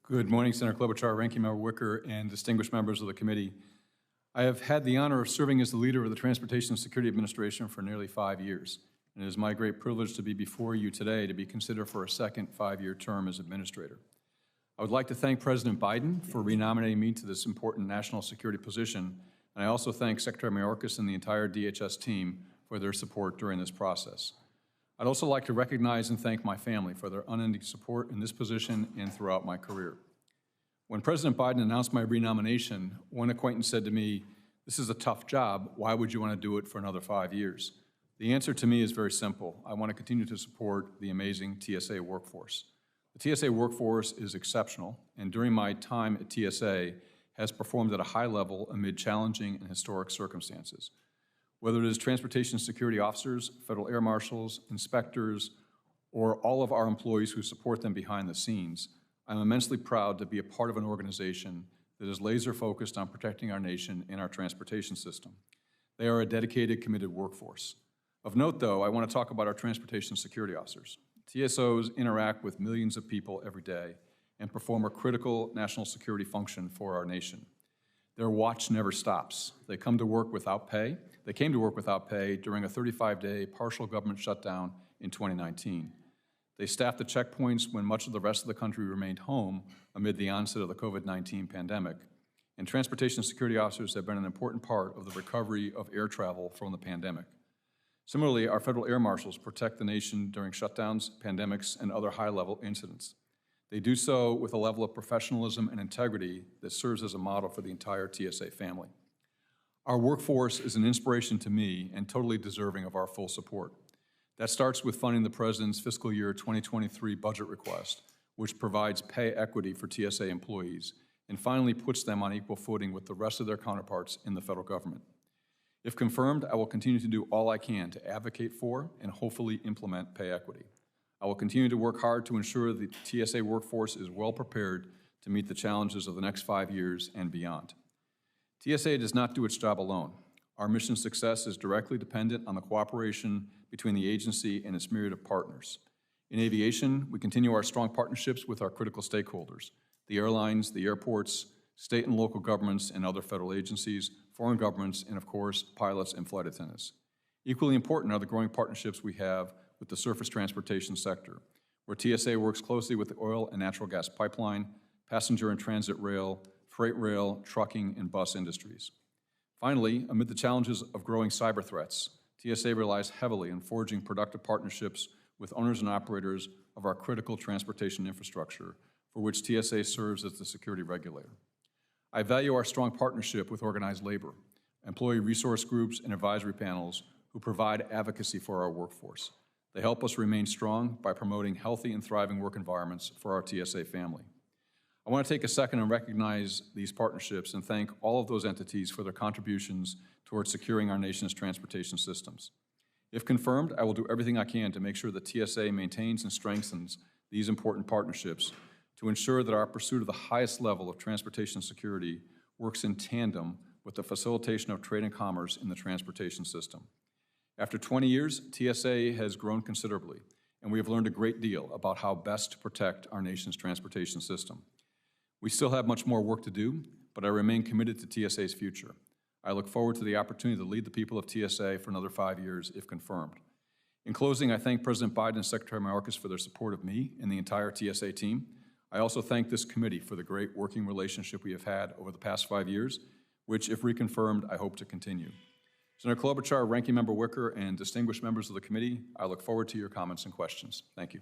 Good morning, Senator Klobuchar, Ranking Member Wicker, and distinguished members of the committee. I have had the honor of serving as the leader of the Transportation and Security Administration for nearly 5 years, and it is my great privilege to be before you today to be considered for a second 5-year term as administrator. I would like to thank President Biden for renominating me to this important national security position, and I also thank Secretary Mayorkas and the entire DHS team for their support during this process. I'd also like to recognize and thank my family for their unending support in this position and throughout my career. When President Biden announced my renomination, one acquaintance said to me, "This is a tough job. Why would you want to do it for another 5 years?" The answer to me is very simple. I want to continue to support the amazing TSA workforce. The TSA workforce is exceptional, and during my time at TSA has performed at a high level amid challenging and historic circumstances. Whether it is transportation security officers, federal air marshals, inspectors, or all of our employees who support them behind the scenes, I'm immensely proud to be a part of an organization that is laser-focused on protecting our nation and our transportation system. They are a dedicated, committed workforce. Of note, though, I want to talk about our transportation security officers. TSOs interact with millions of people every day and perform a critical national security function for our nation. Their watch never stops. They came to work without pay during a 35-day partial government shutdown in 2019. They staffed the checkpoints when much of the rest of the country remained home amid the onset of the COVID-19 pandemic. And transportation security officers have been an important part of the recovery of air travel from the pandemic. Similarly, our federal air marshals protect the nation during shutdowns, pandemics, and other high-level incidents. They do so with a level of professionalism and integrity that serves as a model for the entire TSA family. Our workforce is an inspiration to me and totally deserving of our full support. That starts with funding the President's fiscal year 2023 budget request, which provides pay equity for TSA employees, and finally puts them on equal footing with the rest of their counterparts in the federal government. If confirmed, I will continue to do all I can to advocate for and hopefully implement pay equity. I will continue to work hard to ensure the TSA workforce is well prepared to meet the challenges of the next 5 years and beyond. TSA does not do its job alone. Our mission success is directly dependent on the cooperation between the agency and its myriad of partners. In aviation, we continue our strong partnerships with our critical stakeholders, the airlines, the airports, state and local governments and other federal agencies, foreign governments, and of course, pilots and flight attendants. Equally important are the growing partnerships we have with the surface transportation sector, where TSA works closely with the oil and natural gas pipeline, passenger and transit rail, freight rail, trucking, and bus industries. Finally, amid the challenges of growing cyber threats, TSA relies heavily on forging productive partnerships with owners and operators of our critical transportation infrastructure, for which TSA serves as the security regulator. I value our strong partnership with organized labor, employee resource groups, and advisory panels who provide advocacy for our workforce. They help us remain strong by promoting healthy and thriving work environments for our TSA family. I want to take a second and recognize these partnerships and thank all of those entities for their contributions towards securing our nation's transportation systems. If confirmed, I will do everything I can to make sure that TSA maintains and strengthens these important partnerships to ensure that our pursuit of the highest level of transportation security works in tandem with the facilitation of trade and commerce in the transportation system. After 20 years, TSA has grown considerably, and we have learned a great deal about how best to protect our nation's transportation system. We still have much more work to do, but I remain committed to TSA's future. I look forward to the opportunity to lead the people of TSA for another 5 years, if confirmed. In closing, I thank President Biden and Secretary Mayorkas for their support of me and the entire TSA team. I also thank this committee for the great working relationship we have had over the past 5 years, which, if reconfirmed, I hope to continue. Senator Klobuchar, Ranking Member Wicker, and distinguished members of the committee, I look forward to your comments and questions. Thank you.